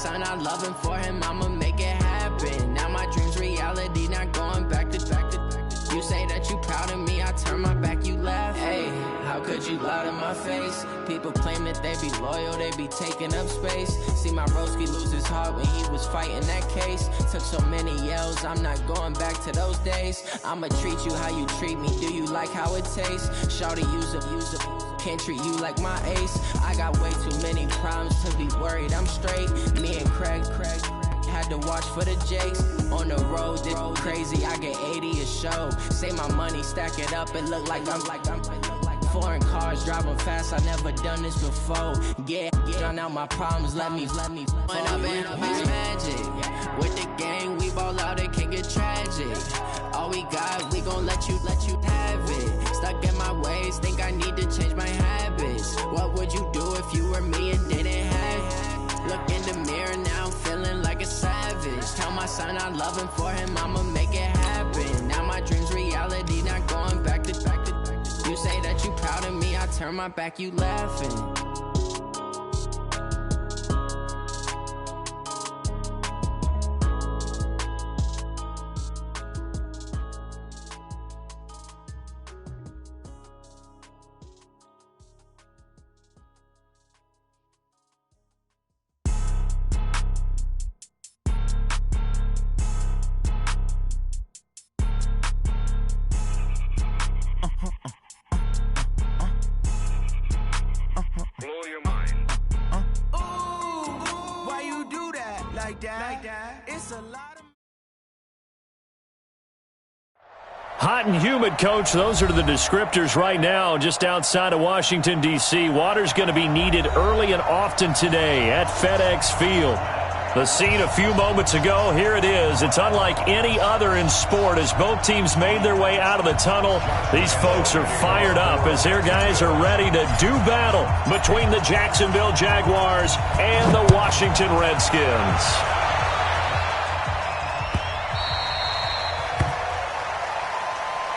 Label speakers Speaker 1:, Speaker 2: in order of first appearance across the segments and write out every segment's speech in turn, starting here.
Speaker 1: son, I love him, for him, I'ma make it happen. Now my dream's reality, not going back to. You say that you proud of me, I turn my back, you laugh. Hey, how could you lie to my face? People claim that they be loyal, they be taking up space. See my broski lose his heart when he was fighting that case. Took so many yells, I'm not going back to those days. I'ma treat you how you treat me, do you like how it tastes? Shawty, use up, can't treat you like my ace. I got way too many problems to be worried, I'm straight. Me and Craig had to watch for the Jakes. On the road, this crazy, I get 80 a show. Say my money, stack it up, it look like I'm foreign cars, driving fast, I never done this before. Yeah, drown out my problems, let me. When I've been up is magic. With the gang, we ball out, it can get tragic. All we got, we gon' let you have it. Stuck in my ways, think I need to change my habits. What would you do if you were me and didn't have it? Look in the mirror now, I'm feeling like a savage. Tell my son I love him, for him, I'ma make it happen. Now my dream's reality, not going back to. You say that you proud of me, I turn my back, you laughing.
Speaker 2: Hot and humid, Coach. Those are the descriptors right now just outside of Washington, D.C. Water's going to be needed early and often today at FedEx Field. The scene a few moments ago, here it is. It's unlike any other in sport as both teams made their way out of the tunnel. These folks are fired up as their guys are ready to do battle between the Jacksonville Jaguars and the Washington Redskins.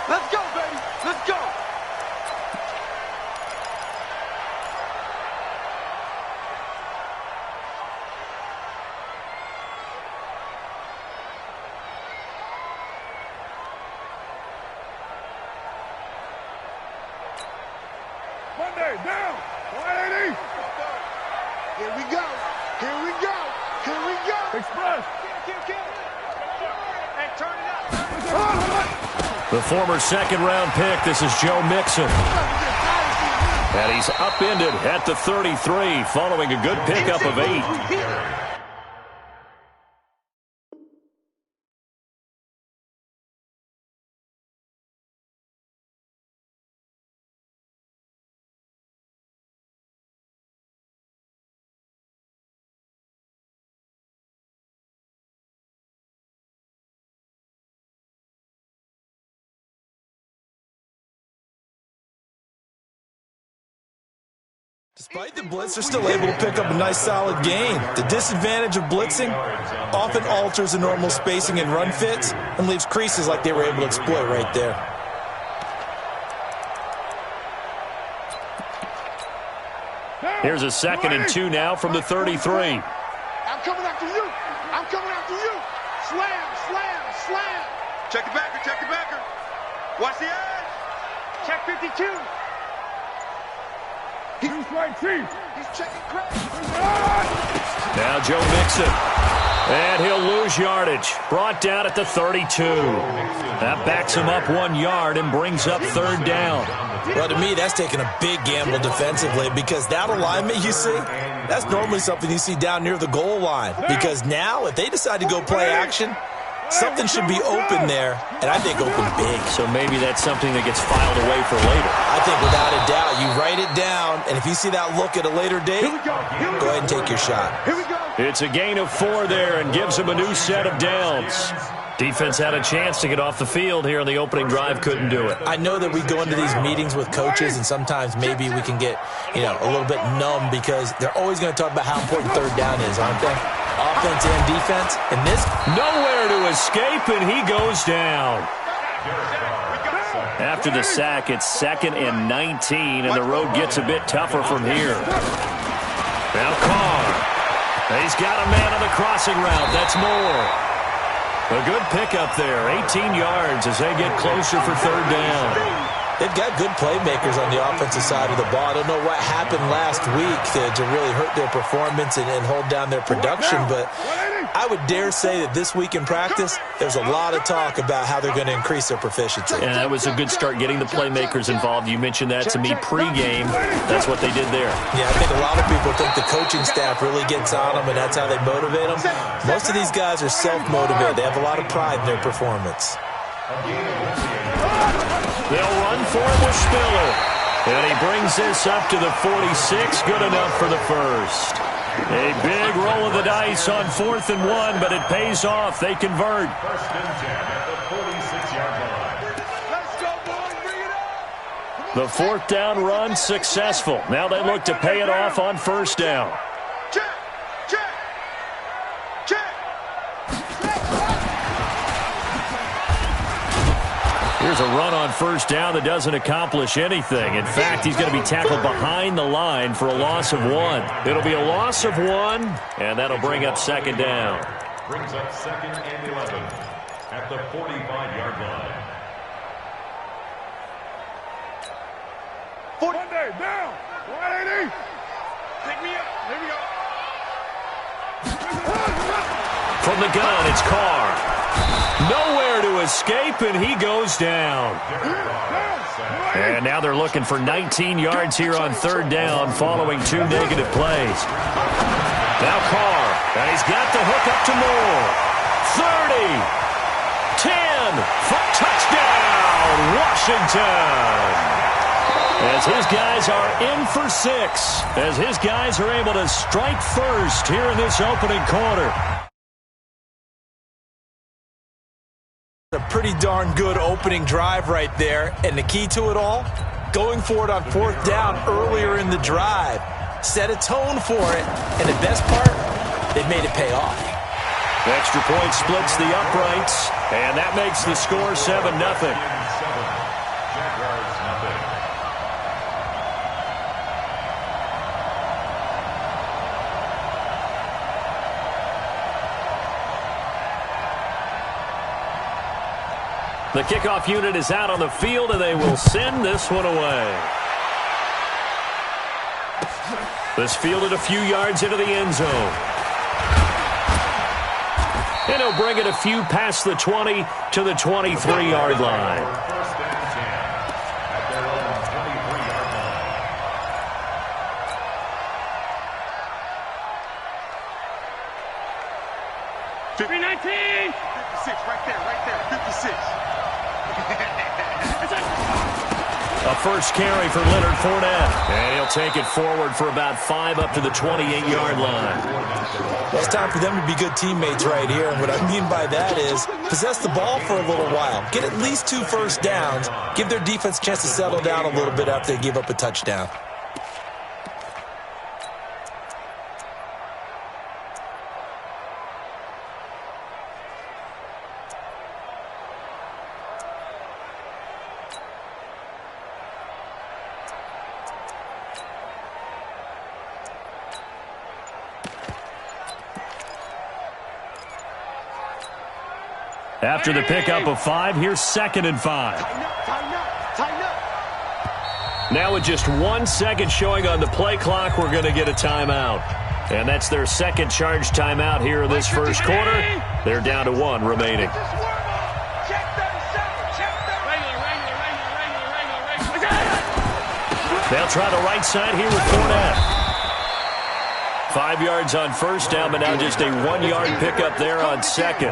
Speaker 3: Let's go, baby. Let's go.
Speaker 4: Monday, down. 180. Here we go. Here we go. Here we go. Express.
Speaker 3: Hey, turn it up.
Speaker 2: The former second-round pick, this is Joe Mixon. And he's upended at the 33 following a good pickup of 8.
Speaker 5: Despite the blitz, they're still able to pick up a nice solid gain. The disadvantage of blitzing often alters the normal spacing and run fits and leaves creases like they were able to exploit right there.
Speaker 2: Here's a 2nd and 2 now from the 33.
Speaker 4: I'm coming after you. I'm coming after you. Slam, slam, slam.
Speaker 3: Check the backer, check the backer. Watch the edge. Check 52.
Speaker 4: He's right, Chief.
Speaker 3: He's checking Craig.
Speaker 2: Now Joe Mixon. And he'll lose yardage. Brought down at the 32. That backs him up 1 yard and brings up 3rd down.
Speaker 5: Well, to me, that's taking a big gamble defensively because that alignment you see, that's normally something you see down near the goal line. Because now, if they decide to go play action, something should be open there, and I think open big.
Speaker 2: So maybe that's something that gets filed away for later.
Speaker 5: I think without a doubt, you write it down, and if you see that look at a later date, go ahead and take your shot.
Speaker 2: It's a gain of 4 there and gives them a new set of downs. Defense had a chance to get off the field here on the opening drive, couldn't do it.
Speaker 5: I know that we go into these meetings with coaches, and sometimes maybe we can get, a little bit numb because they're always going to talk about how important 3rd down is, aren't they? Offense and defense, and this
Speaker 2: nowhere to escape, and he goes down. After the sack, it's 2nd and 19, and the road gets a bit tougher from here. Now Carr. He's got a man on the crossing route. That's Moore. A good pickup there. 18 yards as they get closer for third down.
Speaker 5: They've got good playmakers on the offensive side of the ball. I don't know what happened last week to really hurt their performance and hold down their production, but I would dare say that this week in practice, there's a lot of talk about how they're going to increase their proficiency.
Speaker 2: And that was a good start getting the playmakers involved. You mentioned that to me pregame. That's what they did there.
Speaker 5: Yeah, I think a lot of people think the coaching staff really gets on them, and that's how they motivate them. Most of these guys are self-motivated. They have a lot of pride in their performance.
Speaker 2: They'll run for it with Spiller. And he brings this up to the 46. Good enough for the first. A big roll of the dice on 4th and 1, but it pays off. They convert.
Speaker 6: 1st and 10 at the 46-yard line.
Speaker 2: The 4th down run successful. Now they look to pay it off on 1st down. Here's a run on 1st down that doesn't accomplish anything. In fact, he's going to be tackled behind the line for a loss of 1. It'll be a loss of 1, and that'll bring up 2nd down.
Speaker 6: Brings up 2nd and 11 at the 45-yard line.
Speaker 4: Monday, down. 180.
Speaker 3: Pick me up. Here we go.
Speaker 2: From the gun, it's Carr. Nowhere to escape, and he goes down. And now they're looking for 19 yards here on 3rd down following 2 negative plays. Now Carr, and he's got the hook up to Moore. 30, 10, for touchdown, Washington. As his guys are in for 6, as his guys are able to strike first here in this opening quarter.
Speaker 5: A pretty darn good opening drive right there, and the key to it all, going for it on 4th down earlier in the drive. Set a tone for it, and the best part, they made it pay off.
Speaker 2: Extra point splits the uprights, and that makes the score 7-0. The kickoff unit is out on the field, and they will send this one away. This fielded a few yards into the end zone. And he'll bring it a few past the 20 to the 23-yard line.
Speaker 6: 1st and 10 at their own 23-yard line.
Speaker 3: 319. 56, right there, 56.
Speaker 2: A first carry for Leonard Fournette. And he'll take it forward for about 5 up to the 28-yard line.
Speaker 5: Well, it's time for them to be good teammates right here. And what I mean by that is possess the ball for a little while. Get at least 2 first downs. Give their defense a chance to settle down a little bit after they give up a touchdown.
Speaker 2: After the pickup of 5, here's 2nd and 5.
Speaker 3: Tighten up.
Speaker 2: Now with just 1 second showing on the play clock, we're going to get a timeout. And that's their second charge timeout here in this first quarter. They're down to 1 remaining. They'll try the right side here with Fournette. 5 yards on 1st down, but now just a 1-yard pickup there on 2nd.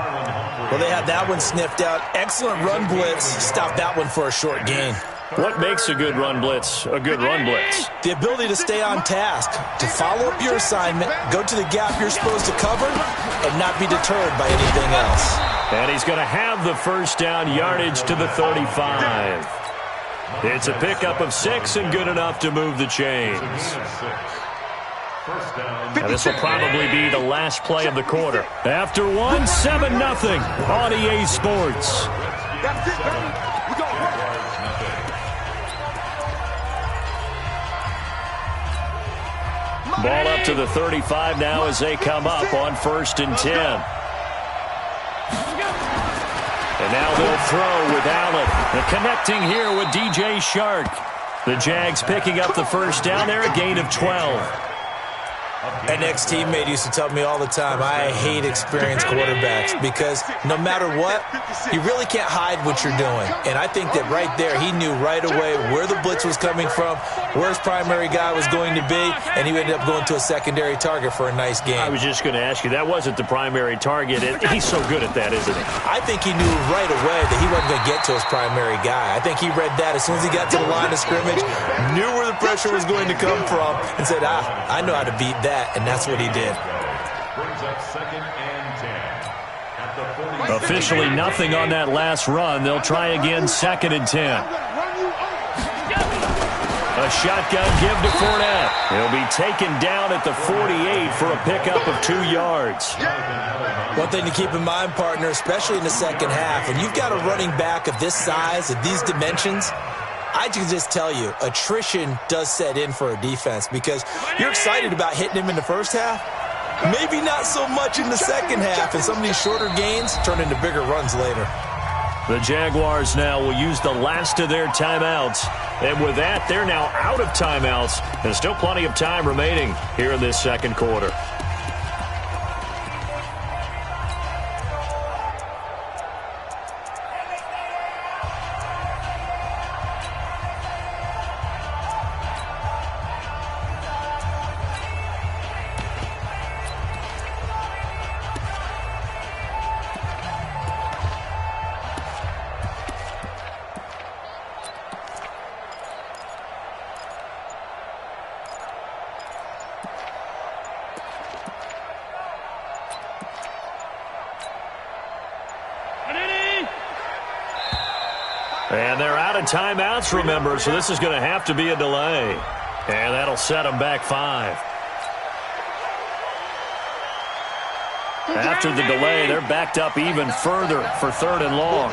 Speaker 5: Well, they had that one sniffed out. Excellent run blitz. Stop that one for a short gain.
Speaker 2: What makes a good run blitz a good run blitz?
Speaker 5: The ability to stay on task, to follow up your assignment, go to the gap you're supposed to cover, and not be deterred by anything else.
Speaker 2: And he's going to have the first down yardage to the 35. It's a pickup of 6 and good enough to move the chains. And this will probably be the last play of the quarter. After 1, 7-0 on EA Sports.
Speaker 3: That's it, baby. We go.
Speaker 2: Ball up up to the 35 now as they come up on 1st and 10. And now they'll throw with Allen. And connecting here with DJ Shark. The Jags picking up the first down there, a gain of 12.
Speaker 5: An ex-teammate used to tell me all the time, I hate experienced quarterbacks because no matter what, you really can't hide what you're doing. And I think that right there, he knew right away where the blitz was coming from, where his primary guy was going to be, and he ended up going to a secondary target for a nice game.
Speaker 2: I was just going to ask you, that wasn't the primary target. He's so good at that, isn't he? I
Speaker 5: think he knew right away that he wasn't going to get to his primary guy. I think he read that as soon as he got to the line of scrimmage, knew where the pressure was going to come from, and said, I know how to beat that, and that's what he did.
Speaker 6: Brings up 2nd and 10. At the 40.
Speaker 2: Officially nothing on that last run. They'll try again, 2nd and 10. A shotgun give to Fournette. He'll be taken down at the 48 for a pickup of 2 yards.
Speaker 5: One thing to keep in mind, partner, especially in the second half, when you've got a running back of this size, of these dimensions, I can just tell you, attrition does set in for a defense because you're excited about hitting him in the first half. Maybe not so much in the second half, and some of these shorter gains turn into bigger runs later.
Speaker 2: The Jaguars now will use the last of their timeouts. And with that, they're now out of timeouts. And still plenty of time remaining here in this second quarter. And they're out of timeouts, remember, so this is going to have to be a delay. And that'll set them back 5. After the delay, they're backed up even further for 3rd and long.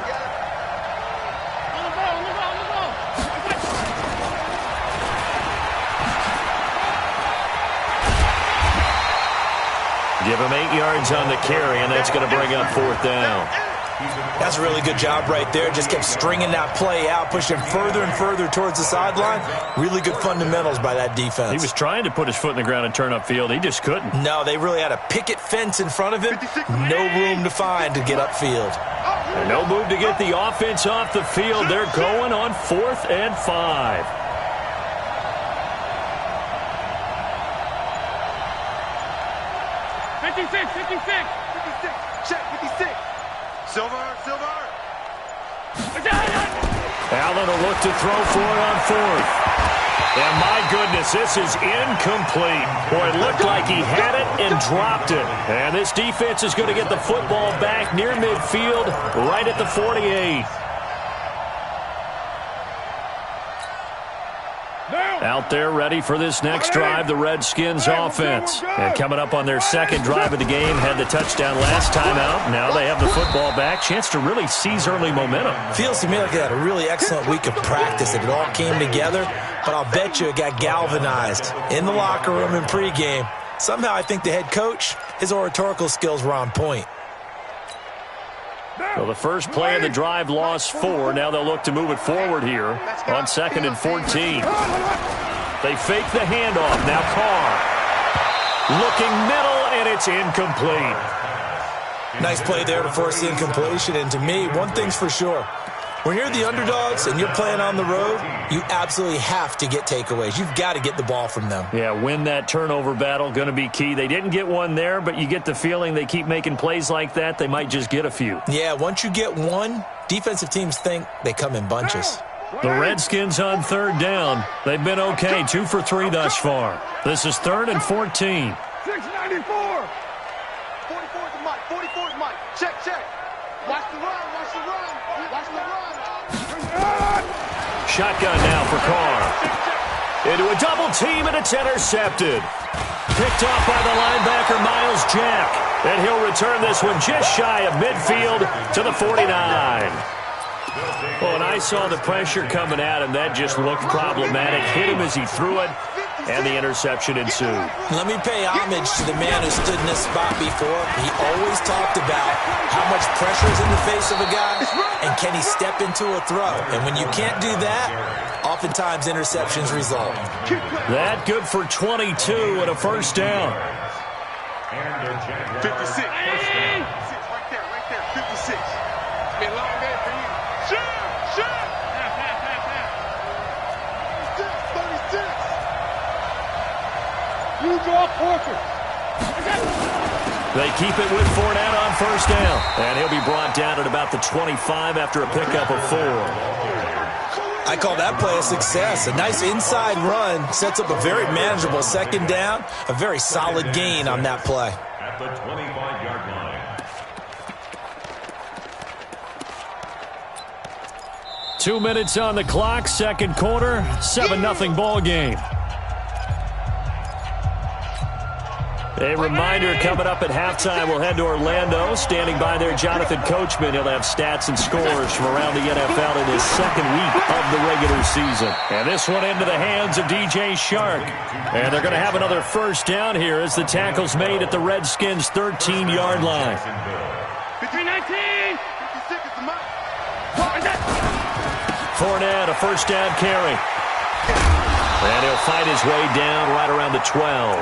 Speaker 2: Give him 8 yards on the carry, and that's going to bring up 4th down.
Speaker 5: That's a really good job right there. Just kept stringing that play out, pushing further and further towards the sideline. Really good fundamentals by that defense.
Speaker 2: He was trying to put his foot in the ground and turn upfield. He just couldn't.
Speaker 5: No, they really had a picket fence in front of him. No room to find to get upfield.
Speaker 2: And no move to get the offense off the field. They're going on 4th and 5.
Speaker 3: Silver.
Speaker 2: Allen will look to throw for it on 4th. And my goodness, this is incomplete. Boy, it looked like he had it and dropped it. And this defense is going to get the football back near midfield, right at the 48. Out there ready for this next drive, the Redskins offense. And coming up on their second drive of the game, had the touchdown last time out. Now they have the football back. Chance to really seize early momentum.
Speaker 5: Feels to me like they had a really excellent week of practice. It all came together, but I'll bet you it got galvanized in the locker room in pregame. Somehow I think the head coach, his oratorical skills were on point.
Speaker 2: So the first play of the drive lost 4. Now they'll look to move it forward here on 2nd and 14. They fake the handoff. Now Carr looking middle, and it's incomplete.
Speaker 5: Nice play there to force the incompletion. And to me, one thing's for sure. When you're the underdogs and you're playing on the road, you absolutely have to get takeaways. You've got to get the ball from them.
Speaker 2: Yeah, win that turnover battle, going to be key. They didn't get one there, but you get the feeling they keep making plays like that, they might just get a few.
Speaker 5: Yeah, once you get one, defensive teams think they come in bunches.
Speaker 2: The Redskins on 3rd down. They've been okay, 2 for 3 thus far. This is 3rd and 14.
Speaker 4: 694.
Speaker 3: 44 to Mike. 44 to Mike. Check. Watch the run.
Speaker 2: Shotgun now for Carr. Into a double team, and it's intercepted. Picked off by the linebacker, Miles Jack. And he'll return this one just shy of midfield to the 49. Well, and I saw the pressure coming at him. That just looked problematic. Hit him as he threw it. and the interception ensued.
Speaker 5: Let me pay homage to the man who stood in this spot before. He always talked about how much pressure is in the face of a guy, and can he step into a throw? And when you can't do that, oftentimes interceptions result.
Speaker 2: That good for 22 and a first down.
Speaker 3: 56. Right there. 56. Been a long day for you. Shut. 36.
Speaker 4: You draw portrait.
Speaker 2: They keep it with Fournette on first down. And he'll be brought down at about the 25 after a pickup of 4.
Speaker 5: I call that play a success. A nice inside run sets up a very manageable second down. A very solid gain on that play.
Speaker 6: At the 25-yard line.
Speaker 2: 2 minutes on the clock, second quarter, 7-0 ball game. A reminder coming up at halftime, we'll head to Orlando. Standing by there, Jonathan Coachman. He'll have stats and scores from around the NFL in his second week of the regular season. And this one into the hands of DJ Shark. And they're going to have another first down here as the tackle's made at the Redskins' 13-yard line.
Speaker 3: 19. 56 is the mark.
Speaker 2: Fournette, a first down carry. And he'll fight his way down right around the 12.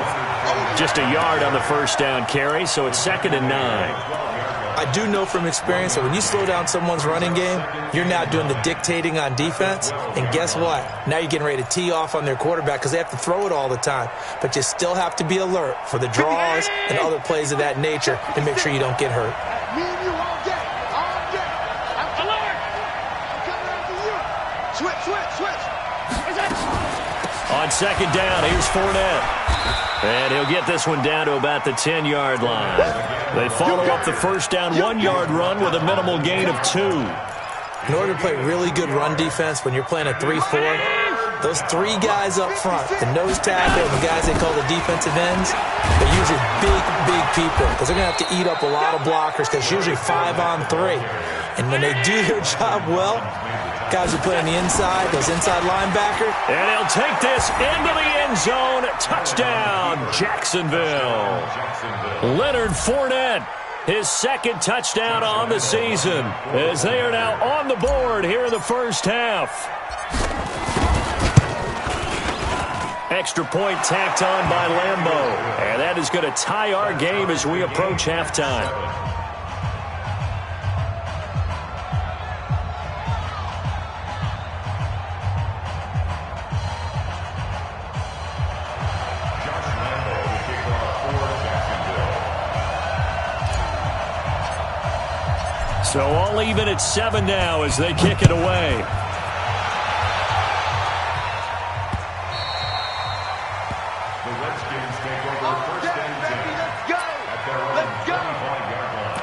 Speaker 2: Just a yard on the first down carry, so it's 2nd and 9.
Speaker 5: I do know from experience that when you slow down someone's running game, you're now doing the dictating on defense. And guess what? Now you're getting ready to tee off on their quarterback because they have to throw it all the time. But you still have to be alert for the draws and other plays of that nature to make sure you don't get hurt.
Speaker 4: Me and you all day. I'm alert. I'm coming after you. Switch.
Speaker 2: On second down, here's Fournette. And he'll get this one down to about the 10-yard line. They follow up the first down 1-yard run with a minimal gain of 2.
Speaker 5: In order to play really good run defense when you're playing a 3-4, those 3 guys up front, the nose tackle and the guys they call the defensive ends, they're usually big people because they're going to have to eat up a lot of blockers because it's usually 5-on-3. And when they do their job well, guys who play on the inside, those inside linebackers.
Speaker 2: And he'll take this into the end zone. Touchdown, Jacksonville. Leonard Fournette, his second touchdown on the season, as they are now on the board here in the first half. Extra point tacked on by Lambeau. And that is going to tie our game as we approach halftime. So all even at 7 now as they kick it away.
Speaker 6: The Redskins take over first and 10 at their own 25-yard line.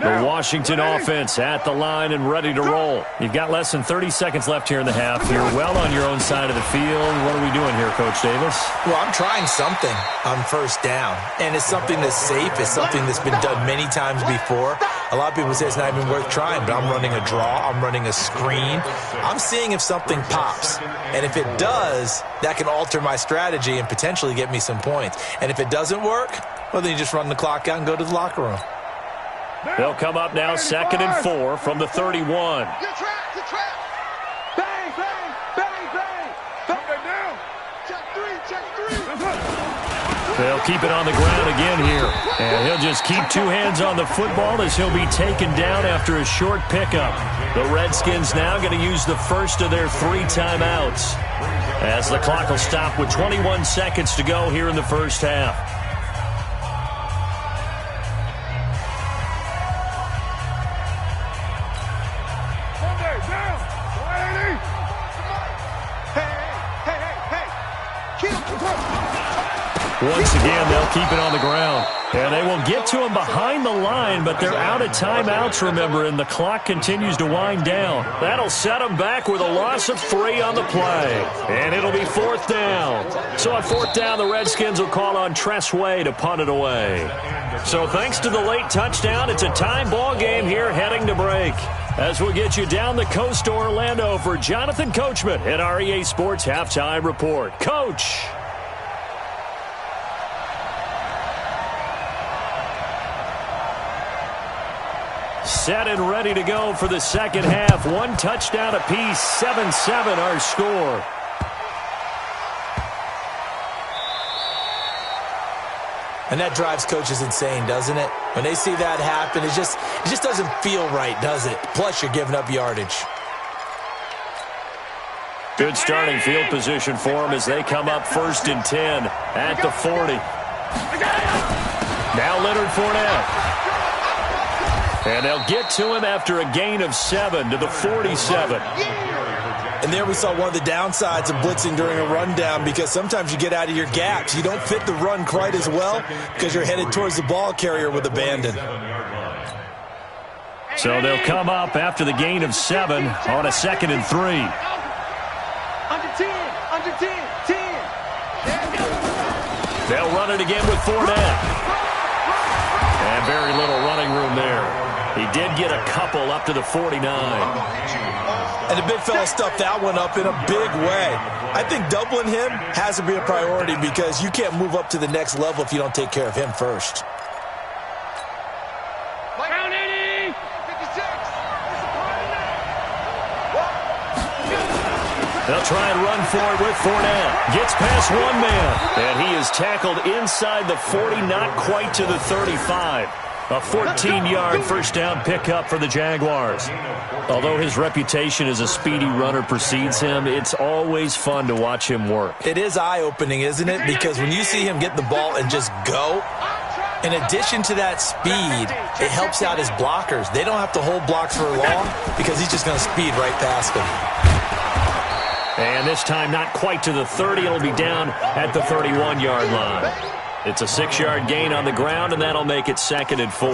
Speaker 2: The Washington offense at the line and ready to roll. You've got less than 30 seconds left here in the half. You're well on your own side of the field. What are we doing here, Coach Davis?
Speaker 5: Well, I'm trying something on first down, and it's something that's safe. It's something that's been done many times before. A lot of people say it's not even worth trying, but I'm running a draw. I'm running a screen. I'm seeing if something pops, and if it does, that can alter my strategy and potentially get me some points. And if it doesn't work, well, then you just run the clock out and go to the locker room.
Speaker 2: They'll come up now 2nd and 4 from the 31.
Speaker 4: Get trapped. Bang. Come down. Check three.
Speaker 2: They'll keep it on the ground again here. And he'll just keep 2 hands on the football as he'll be taken down after a short pickup. The Redskins now going to use the first of their 3 timeouts as the clock will stop with 21 seconds to go here in the first half. Once again, they'll keep it on the ground. And they will get to him behind the line, but they're out of timeouts, remember, and the clock continues to wind down. That'll set them back with a loss of 3 on the play. And it'll be 4th down. So on 4th down, the Redskins will call on Tress Way to punt it away. So thanks to the late touchdown, it's a time ball game here heading to break. As we'll get you down the coast to Orlando for Jonathan Coachman at our EA Sports Halftime Report. Coach. Set and ready to go for the second half. 1 touchdown apiece, 7-7 our score.
Speaker 5: And that drives coaches insane, doesn't it? When they see that happen, it just doesn't feel right, does it? Plus, you're giving up yardage.
Speaker 2: Good starting field position for them as they come up 1st and 10 at the 40. Now Leonard Fournette. And they'll get to him after a gain of 7 to the 47.
Speaker 5: And there we saw one of the downsides of blitzing during a rundown, because sometimes you get out of your gaps. You don't fit the run quite as well because you're headed towards the ball carrier with abandon.
Speaker 2: So they'll come up after the gain of 7 on a 2nd and 3.
Speaker 3: Under 10, 10.
Speaker 2: They'll run it again with Fournette. And very little running room there. He did get a couple up to the 49.
Speaker 5: And the big fella stuffed that one up in a big way. I think doubling him has to be a priority, because you can't move up to the next level if you don't take care of him first.
Speaker 3: Round 80! 56!
Speaker 2: They'll try and run for it with Fournette. Gets past one man. And he is tackled inside the 40, not quite to the 35. A 14-yard first down pickup for the Jaguars. Although his reputation as a speedy runner precedes him, it's always fun to watch him work.
Speaker 5: It is eye-opening, isn't it? Because when you see him get the ball and just go, in addition to that speed, it helps out his blockers. They don't have to hold blocks for long because he's just going to speed right past them.
Speaker 2: And this time not quite to the 30. It'll be down at the 31-yard line. It's a 6-yard gain on the ground, and that'll make it 2nd and 4.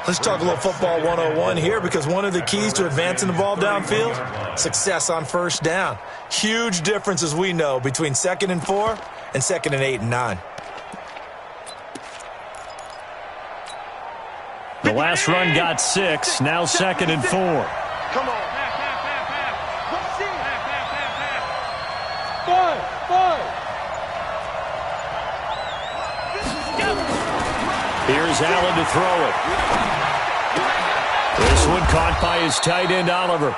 Speaker 5: Let's talk a little football 101 here, because one of the keys to advancing the ball downfield, success on first down. Huge difference, as we know, between 2nd and 4 and 2nd and 8 and 9.
Speaker 2: The last run got 6, now 2nd and 4.
Speaker 3: Come on.
Speaker 2: Here's Allen to throw it. This one caught by his tight end, Oliver.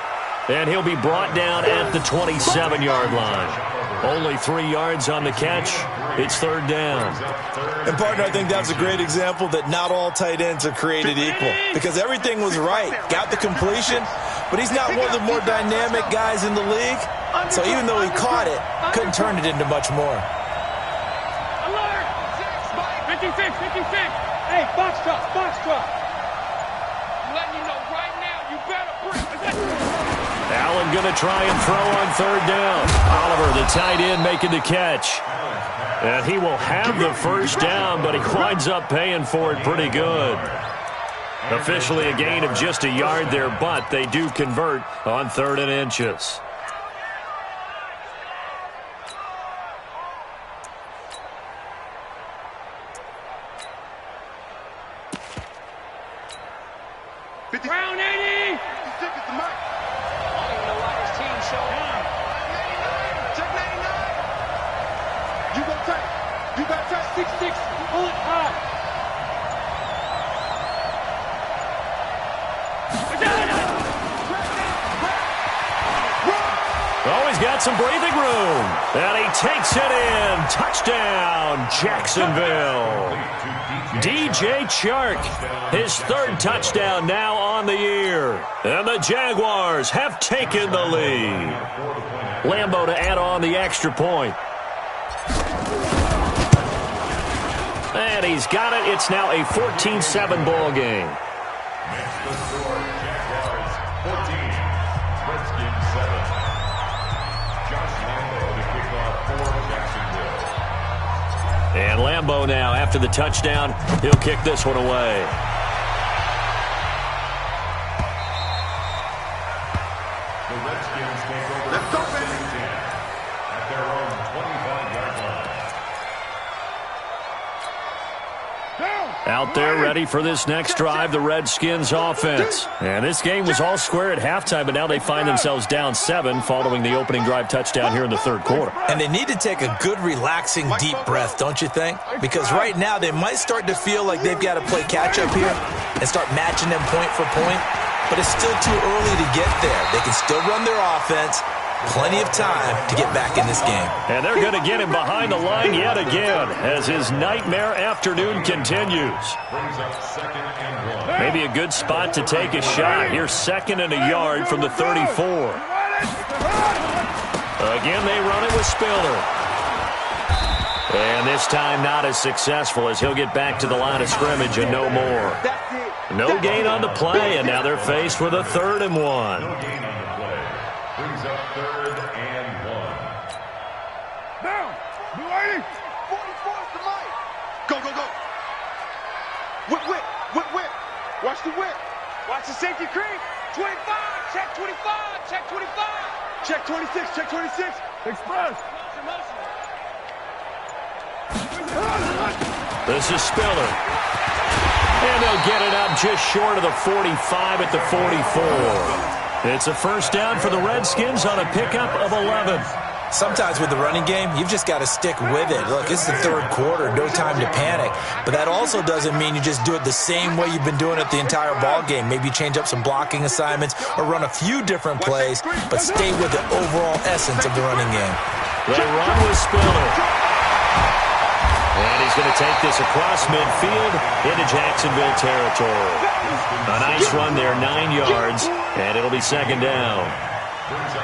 Speaker 2: And he'll be brought down at the 27-yard line. Only 3 yards on the catch. It's 3rd down.
Speaker 5: And, partner, I think that's a great example that not all tight ends are created equal, because everything was right. Got the completion, but he's not one of the more dynamic guys in the league. So even though he caught it, couldn't turn it into much more.
Speaker 3: Alert! 56. Hey, box truck. I'm letting you know right now, you better bring.
Speaker 2: Allen going to try and throw on 3rd down. Oliver, the tight end, making the catch. And he will have the first down, but he winds up paying for it pretty good. Officially a gain of just a yard there, but they do convert on 3rd and inches.
Speaker 3: Round 80! Check the mic. I don't even know why this team showed up. 89! Check 99! You got touch 6-6. Pull it high.
Speaker 2: Oh, he's got some breathing room. And he takes it in. Touchdown, Jacksonville. DJ Chark, his 3rd touchdown now on the year. And the Jaguars have taken the lead. Lambeau to add on the extra point. And he's got it. It's now a 14-7 ball game. And Lambeau now, after the touchdown, he'll kick this one away.
Speaker 6: The Redskins take over first and 10 at their own 25-yard line.
Speaker 2: Out there ready for this next drive, the Redskins offense. And this game was all square at halftime, but now they find themselves down 7 following the opening drive touchdown here in the third quarter.
Speaker 5: And they need to take a good, relaxing, deep breath, don't you think? Because right now they might start to feel like they've got to play catch-up here and start matching them point for point. But it's still too early to get there. They can still run their offense. Plenty of time to get back in this game.
Speaker 2: And they're going to get him behind the line yet again as his nightmare afternoon continues.
Speaker 6: Brings up 2nd and 1.
Speaker 2: Maybe a good spot to take a shot. Here's 2nd and a yard from the 34. Again, they run it with Spiller. And this time not as successful as he'll get back to the line of scrimmage and no more. No gain on the play, and now they're faced with a 3rd and 1.
Speaker 6: No gain on the play. Brings up 3rd and 1.
Speaker 4: Down. Blue 80.
Speaker 3: 44 is the mic. Go, go, go. Whip, whip, whip, whip. Watch the whip. Watch the safety creep. 25. Check 25. Check 25. Check 26. Check 26.
Speaker 4: Express.
Speaker 2: This is Spiller. And they'll get it up just short of the 45 at the 44. It's a first down for the Redskins on a pickup of 11.
Speaker 5: Sometimes with the running game, you've just got to stick with it. Look, it's the third quarter, no time to panic. But that also doesn't mean you just do it the same way you've been doing it the entire ball game. Maybe change up some blocking assignments or run a few different plays, but stay with the overall essence of the running game.
Speaker 2: They run with Spiller. And he's going to take this across midfield into Jacksonville territory. A nice run there, 9 yards, and it'll be 2nd down.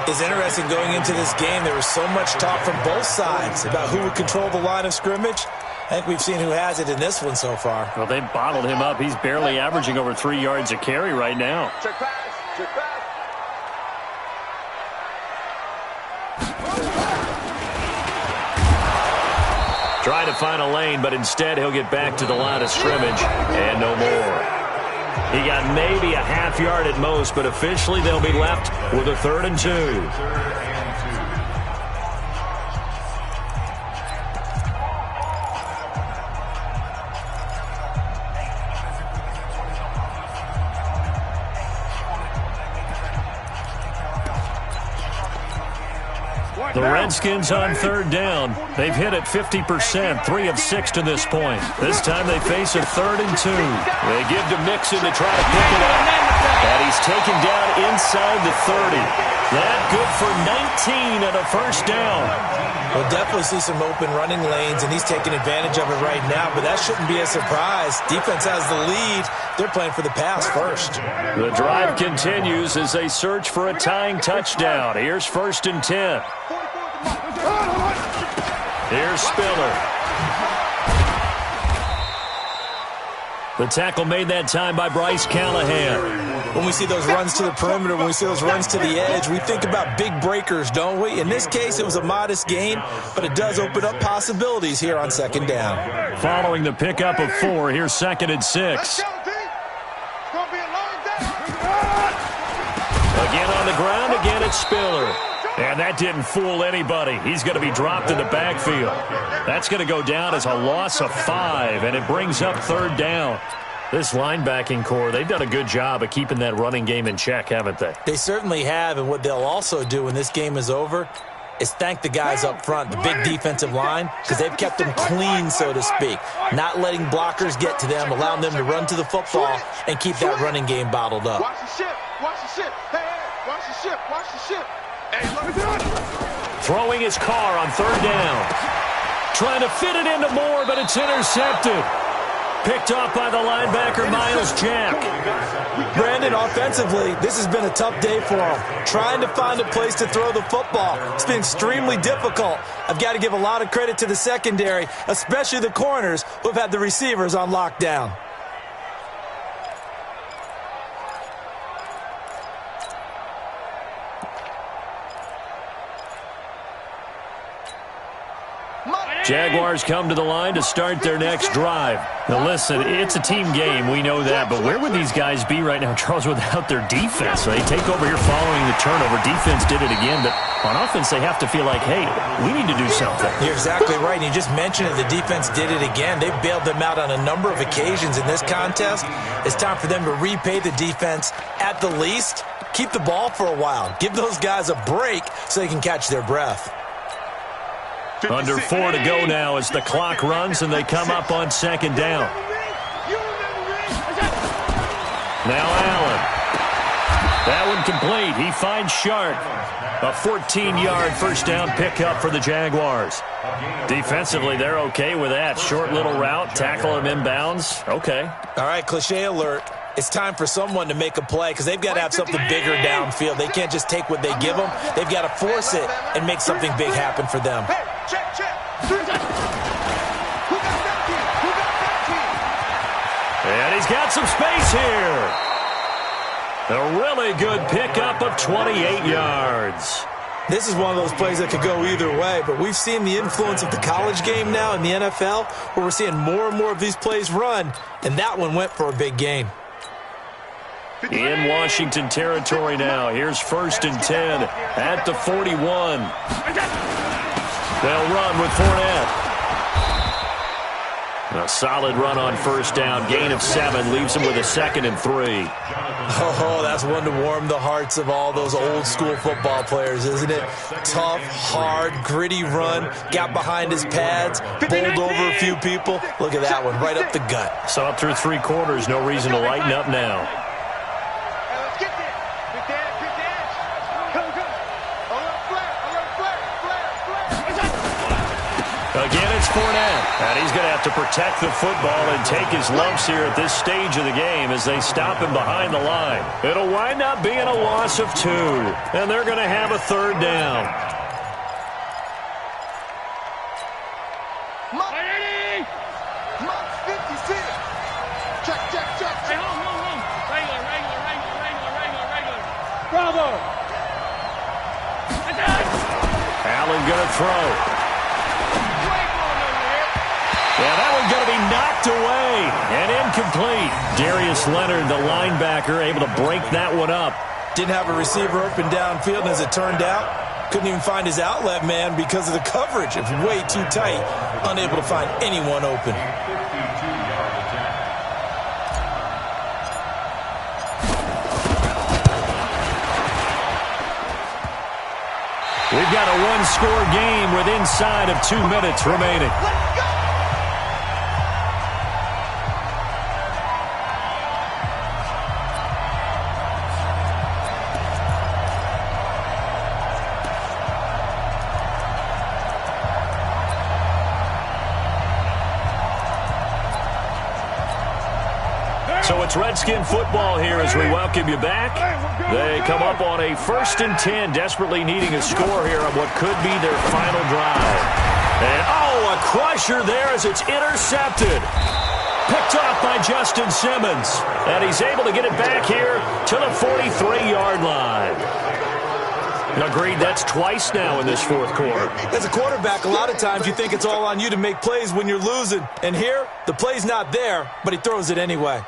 Speaker 5: It's interesting going into this game. There was so much talk from both sides about who would control the line of scrimmage. I think we've seen who has it in this one so far.
Speaker 2: Well, they bottled him up. He's barely averaging over 3 yards a carry right now.
Speaker 3: Check pass. Check pass.
Speaker 2: Trying to find a lane, but instead he'll get back to the line of scrimmage and no more. He got maybe a half yard at most, but officially they'll be left with a 3rd and 2. The Redskins on 3rd down. They've hit it 50%, 3 of 6 to this point. This time they face a 3rd and 2. They give to Mixon to try to pick it up. And he's taken down inside the 30. That good for 19 and a first down.
Speaker 5: We'll definitely see some open running lanes, and he's taking advantage of it right now, but that shouldn't be a surprise. Defense has the lead. They're playing for the pass first.
Speaker 2: The drive continues as they search for a tying touchdown. Here's 1st and 10. Here's Spiller. The tackle made that time by Bryce Callahan.
Speaker 5: When we see those runs to the perimeter, when we see those runs to the edge, we think about big breakers, don't we? In this case, it was a modest gain, but it does open up possibilities here on 2nd down.
Speaker 2: Following the pickup of 4, here's 2nd and 6. Again on the ground, again it's Spiller. And that didn't fool anybody. He's going to be dropped in the backfield. That's going to go down as a loss of 5, and it brings up 3rd down. This linebacking core, they've done a good job of keeping that running game in check, haven't they?
Speaker 5: They certainly have, and what they'll also do when this game is over is thank the guys up front, the big defensive line, because they've kept them clean, so to speak, not letting blockers get to them, allowing them to run to the football and keep that running game bottled up.
Speaker 3: Watch the ship. Watch the ship. Hey, hey, watch the ship. Watch the ship. Hey, let me do it.
Speaker 2: Throwing his car on 3rd down. Trying to fit it into Moore, but it's intercepted. Picked off by the linebacker, Miles Jack.
Speaker 5: Brandon, offensively, this has been a tough day for him. Trying to find a place to throw the football. It's been extremely difficult. I've got to give a lot of credit to the secondary, especially the corners who have had the receivers on lockdown.
Speaker 2: Jaguars come to the line to start their next drive. Now listen, it's a team game, we know that, but where would these guys be right now, Charles, without their defense? So they take over here following the turnover. Defense did it again, but on offense they have to feel like, hey, we need to do something.
Speaker 5: You're exactly right. You just mentioned it. The defense did it again. They bailed them out on a number of occasions in this contest. It's time for them to repay the defense at the least. Keep the ball for a while. Give those guys a break so they can catch their breath.
Speaker 2: Under 4 to go now as the clock runs and they come up on second down. Now Allen. That one complete. He finds Sharp. A 14-yard first down pickup for the Jaguars. Defensively, they're okay with that. Short little route, tackle him inbounds. Okay.
Speaker 5: All right, cliche alert. It's time for someone to make a play because they've got to have something bigger downfield. They can't just take what they give them. They've got to force it and make something big happen for them.
Speaker 3: Check. Who got that team?
Speaker 2: And he's got some space here. A really good pickup of 28 yards.
Speaker 5: This is one of those plays that could go either way, but we've seen the influence of the college game now in the NFL where we're seeing more and more of these plays run, and that one went for a big gain.
Speaker 2: In Washington territory now. Here's 1st and 10 at the 41. They'll run with Fournette. A solid run on first down. Gain of 7 leaves him with a 2nd and 3.
Speaker 5: Oh, that's one to warm the hearts of all those old school football players, isn't it? Tough, hard, gritty run. Got behind his pads, bowled over a few people. Look at that one, right up the gut.
Speaker 2: So up through 3 quarters, no reason to lighten up now. Again, it's Fournette, and he's going to have to protect the football and take his lumps here at this stage of the game as they stop him behind the line. It'll wind up being a loss of 2, and they're going to have a 3rd down.
Speaker 4: Monk 56. Check.
Speaker 7: Hey, hold. Regular.
Speaker 4: Bravo.
Speaker 2: Allen going to throw. Yeah, that one going to be knocked away and incomplete. Darius Leonard, the linebacker, able to break that one up.
Speaker 5: Didn't have a receiver open downfield, and as it turned out, couldn't even find his outlet man because of the coverage. It was way too tight, unable to find anyone open.
Speaker 2: We've got a one-score game with inside of 2 minutes remaining. So it's Redskin football here as we welcome you back. They come up on a 1st and 10, desperately needing a score here on what could be their final drive. And, a crusher there as it's intercepted. Picked off by Justin Simmons. And he's able to get it back here to the 43-yard line. Agreed, that's twice now in this 4th quarter.
Speaker 5: As a quarterback, a lot of times you think it's all on you to make plays when you're losing. And here, the play's not there, but he throws it anyway.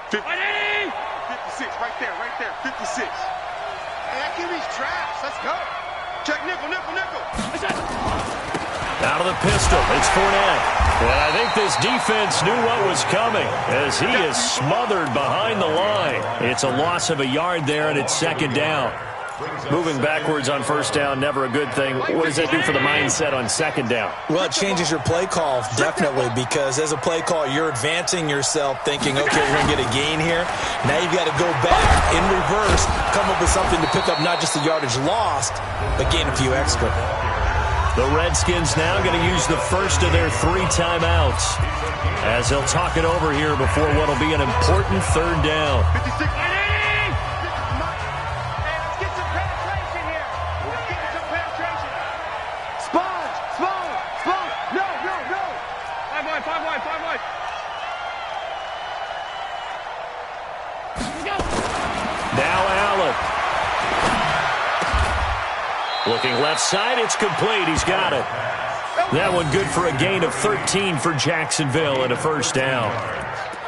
Speaker 7: Ready?
Speaker 3: 56, right there, 56.
Speaker 4: And give these traps. Let's go.
Speaker 3: Check nickel.
Speaker 2: Out of the pistol, it's Fournette. And I think this defense knew what was coming as he is smothered behind the line. It's a loss of a yard there, and it's 2nd down. Moving backwards on first down, never a good thing. What does that do for the mindset on 2nd down?
Speaker 5: Well, it changes your play call, definitely, because as a play call, you're advancing yourself thinking, okay, we're going to get a gain here. Now you've got to go back in reverse, come up with something to pick up not just the yardage lost, but gain a few extra.
Speaker 2: The Redskins now going to use the first of their 3 timeouts as they'll talk it over here before what will be an important 3rd down.
Speaker 3: 56.
Speaker 2: Now Allen Looking left side, it's complete. He's got it. That one good for a gain of 13 for Jacksonville and a first down.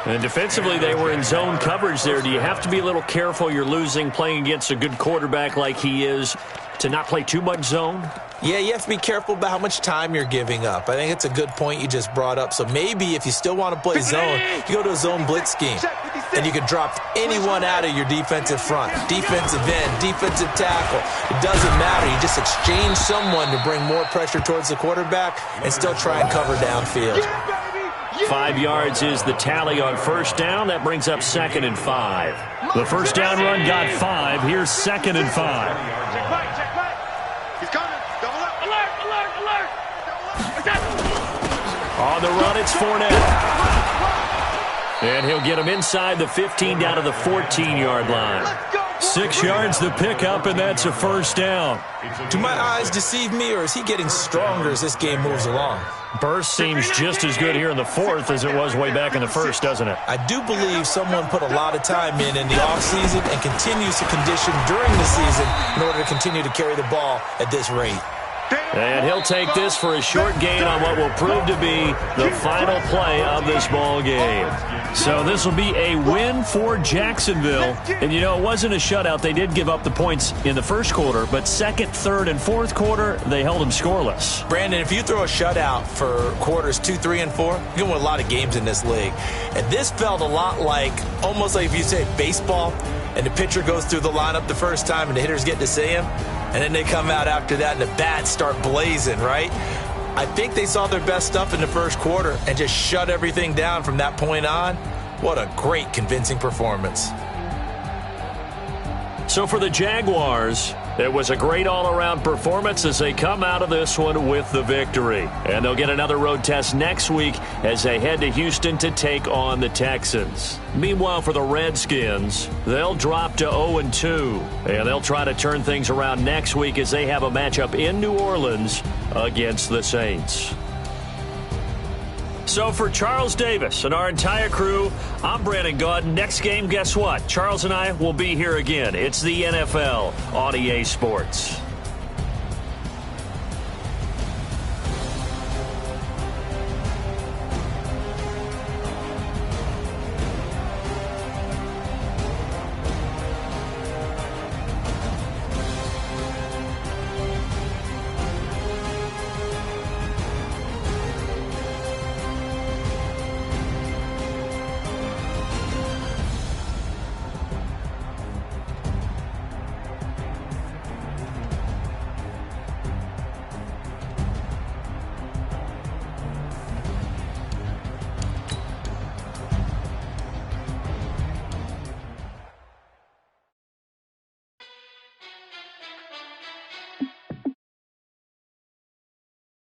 Speaker 2: And defensively, they were in zone coverage there. Do you have to be a little careful? You're losing, playing against a good quarterback like he is, to not play too much zone?
Speaker 5: Yeah, you have to be careful about how much time you're giving up. I think it's a good point you just brought up. So maybe if you still want to play zone, you go to a zone blitz scheme. And you can drop anyone out of your defensive front. Defensive end, defensive tackle. It doesn't matter. You just exchange someone to bring more pressure towards the quarterback and still try and cover downfield.
Speaker 2: 5 yards is the tally on first down. That brings up 2nd and 5. The first down run got 5. Here's 2nd and 5.
Speaker 3: Check right. He's coming. Double up. Alert.
Speaker 2: On the run, it's Fournette. And he'll get him inside the 15 down to the 14-yard line. 6 yards the pickup, and that's a first down.
Speaker 5: Do my eyes deceive me, or is he getting stronger as this game moves along?
Speaker 2: Burst seems just as good here in the fourth as it was way back in the first, doesn't it?
Speaker 5: I do believe someone put a lot of time in the offseason and continues to condition during the season in order to continue to carry the ball at this rate.
Speaker 2: And he'll take this for a short gain on what will prove to be the final play of this ball game. So this will be a win for Jacksonville. And, you know, it wasn't a shutout. They did give up the points in the first quarter, but second, third, and fourth quarter, they held them scoreless.
Speaker 5: Brandon, if you throw a shutout for quarters 2, 3, and 4, you're going to win a lot of games in this league. And this felt a lot like, almost like if you say baseball, and the pitcher goes through the lineup the first time and the hitters get to see him, and then they come out after that and the bats start blazing, right? I think they saw their best stuff in the first quarter and just shut everything down from that point on. What a great, convincing performance.
Speaker 2: So for the Jaguars, it was a great all-around performance as they come out of this one with the victory. And they'll get another road test next week as they head to Houston to take on the Texans. Meanwhile, for the Redskins, they'll drop to 0-2. And they'll try to turn things around next week as they have a matchup in New Orleans against the Saints. So for Charles Davis and our entire crew, I'm Brandon Gaudin. Next game, guess what? Charles and I will be here again. It's the NFL on EA Sports.